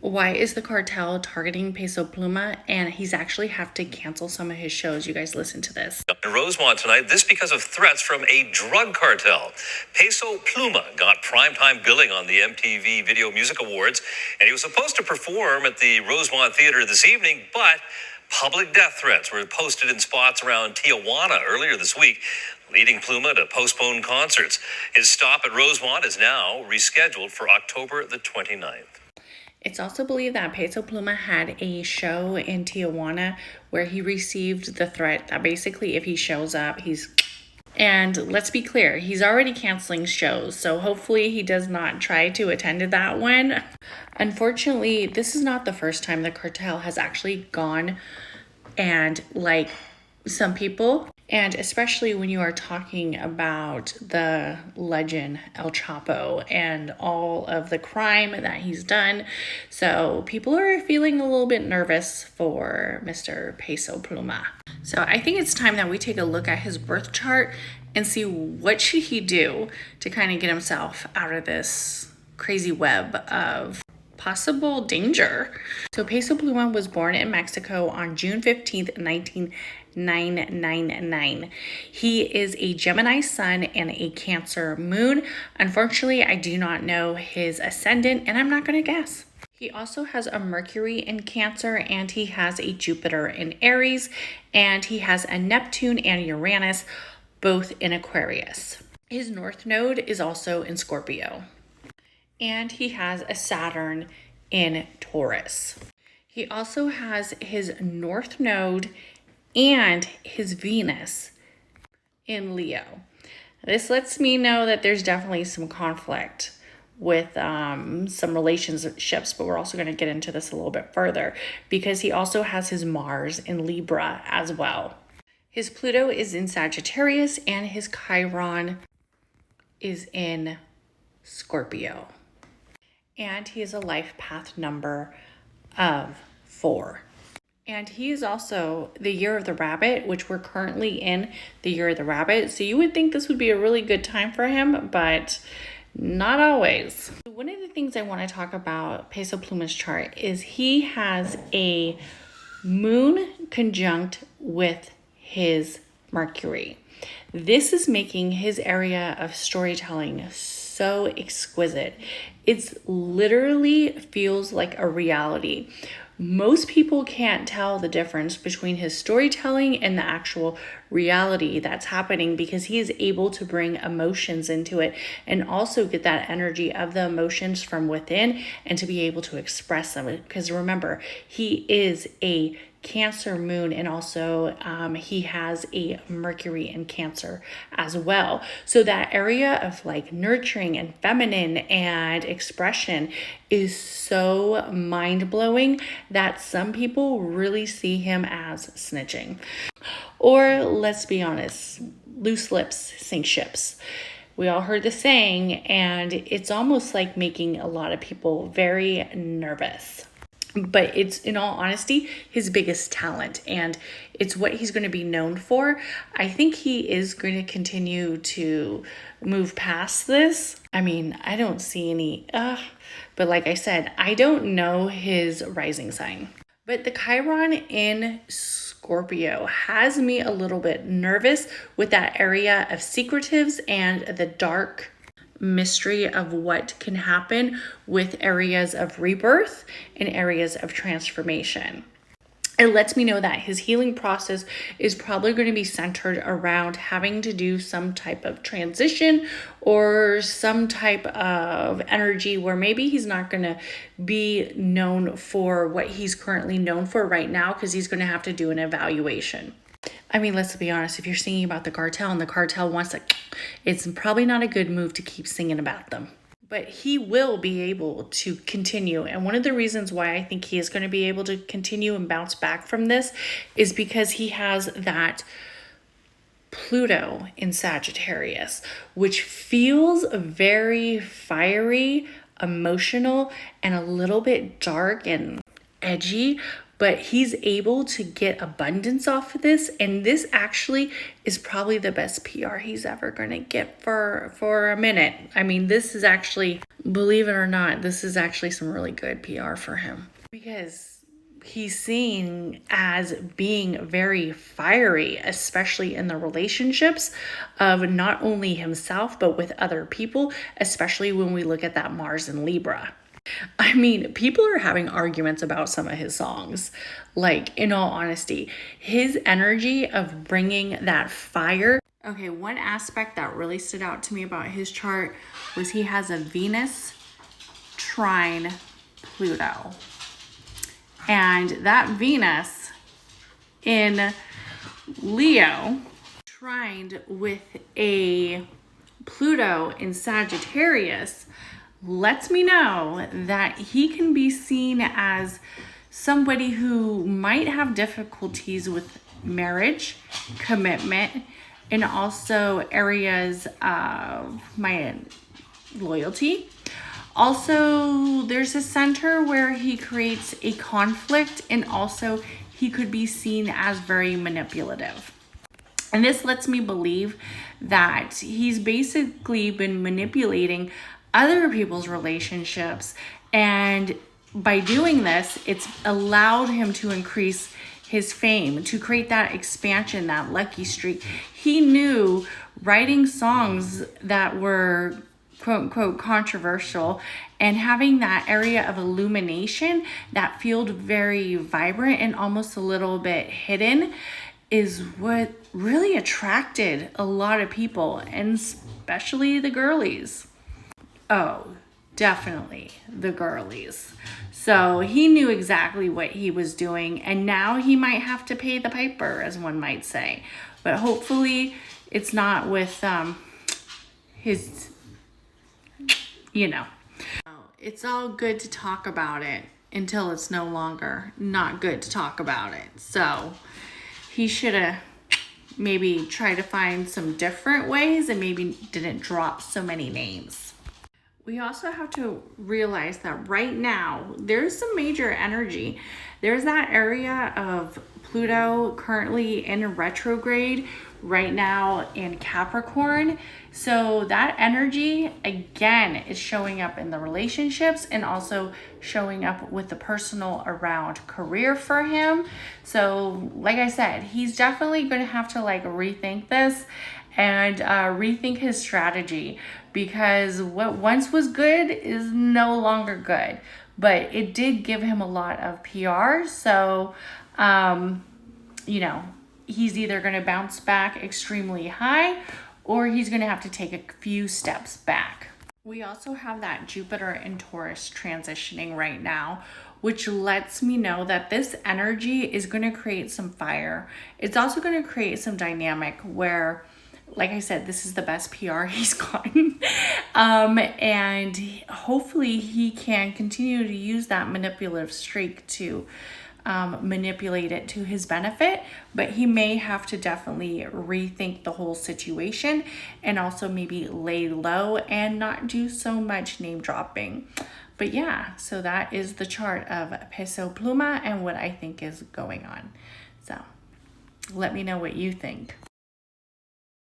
Why is the cartel targeting Peso Pluma? And he's actually have to cancel some of his shows. You guys listen to this. In Rosemont tonight, this because of threats from a drug cartel. Peso Pluma got primetime billing on the MTV Video Music Awards, and he was supposed to perform at the Rosemont Theater this evening, but public death threats were posted in spots around Tijuana earlier this week, leading Pluma to postpone concerts. His stop at Rosemont is now rescheduled for October the 29th. It's also believed that Peso Pluma had a show in Tijuana where he received the threat that basically if he shows up, and let's be clear, he's already canceling shows, so hopefully he does not try to attend to that one. Unfortunately, this is not the first time the cartel has actually gone and like some people, and especially when you are talking about the legend El Chapo and all of the crime that he's done. So people are feeling a little bit nervous for Mr. Peso Pluma. So I think it's time that we take a look at his birth chart and see what should he do to kind of get himself out of this crazy web of possible danger. So Peso Pluma was born in Mexico on June 15th, 1999. He is a Gemini sun and a Cancer moon. Unfortunately, I do not know his ascendant, and I'm not going to guess. He also has a Mercury in Cancer, and he has a Jupiter in Aries, and he has a Neptune and Uranus, both in Aquarius. His North Node is also in Scorpio. And he has a Saturn in Taurus. He also has his North Node and his Venus in Leo. This lets me know that there's definitely some conflict with some relationships, but we're also going to get into this a little bit further because he also has his Mars in Libra as well. His Pluto is in Sagittarius and his Chiron is in Scorpio. And he is a life path number of 4. And he is also the year of the rabbit, which we're currently in the year of the rabbit. So you would think this would be a really good time for him, but not always. One of the things I want to talk about Peso Pluma's chart is he has a moon conjunct with his Mercury. This is making his area of storytelling so exquisite. It's literally feels like a reality. Most people can't tell the difference between his storytelling and the actual reality that's happening because he is able to bring emotions into it and also get that energy of the emotions from within and to be able to express them. Because remember, he is a Cancer moon, and also he has a Mercury in Cancer as well. So that area of like nurturing and feminine and expression is so mind-blowing that some people really see him as snitching. Or let's be honest, loose lips sink ships. We all heard the saying, and it's almost like making a lot of people very nervous. But it's, in all honesty, his biggest talent, and it's what he's going to be known for. I think he is going to continue to move past this. I mean, I don't see any, but like I said, I don't know his rising sign. But the Chiron in Scorpio has me a little bit nervous with that area of secretives and the dark mystery of what can happen with areas of rebirth and areas of transformation. It lets me know that his healing process is probably going to be centered around having to do some type of transition or some type of energy where maybe he's not going to be known for what he's currently known for right now because he's going to have to do an evaluation. I mean, let's be honest, if you're singing about the cartel and the cartel wants to, it's probably not a good move to keep singing about them. But he will be able to continue. And one of the reasons why I think he is going to be able to continue and bounce back from this is because he has that Pluto in Sagittarius, which feels very fiery, emotional, and a little bit dark and edgy, but he's able to get abundance off of this, and this actually is probably the best PR he's ever going to get for a minute. I mean, this is actually, believe it or not, this is actually some really good PR for him, because he's seen as being very fiery, especially in the relationships of not only himself, but with other people, especially when we look at that Mars in Libra. I mean, people are having arguments about some of his songs. Like, in all honesty, his energy of bringing that fire. Okay, one aspect that really stood out to me about his chart was he has a Venus trine Pluto. And that Venus in Leo trined with a Pluto in Sagittarius lets me know that he can be seen as somebody who might have difficulties with marriage, commitment, and also areas of my loyalty. Also, there's a center where he creates a conflict, and also he could be seen as very manipulative. And this lets me believe that he's basically been manipulating other people's relationships, and by doing this, it's allowed him to increase his fame, to create that expansion, that lucky streak. He knew writing songs that were quote unquote controversial and having that area of illumination that felt very vibrant and almost a little bit hidden is what really attracted a lot of people, and especially the girlies. Oh, definitely the girlies. So he knew exactly what he was doing, and now he might have to pay the piper, as one might say. But hopefully it's not with his, It's all good to talk about it until it's no longer not good to talk about it. So he should have maybe tried to find some different ways and maybe didn't drop so many names. We also have to realize that right now there's some major energy. There's that area of Pluto currently in retrograde right now in Capricorn. So that energy again is showing up in the relationships and also showing up with the personal around career for him. So like I said, he's definitely going to have to rethink this and rethink his strategy, because what once was good is no longer good, but it did give him a lot of PR. So, he's either going to bounce back extremely high or he's going to have to take a few steps back. We also have that Jupiter and Taurus transitioning right now, which lets me know that this energy is going to create some fire. It's also going to create some dynamic where, like I said, this is the best PR he's gotten. And hopefully he can continue to use that manipulative streak to manipulate it to his benefit, but he may have to definitely rethink the whole situation and also maybe lay low and not do so much name dropping. But yeah, so that is the chart of Peso Pluma and what I think is going on. So let me know what you think.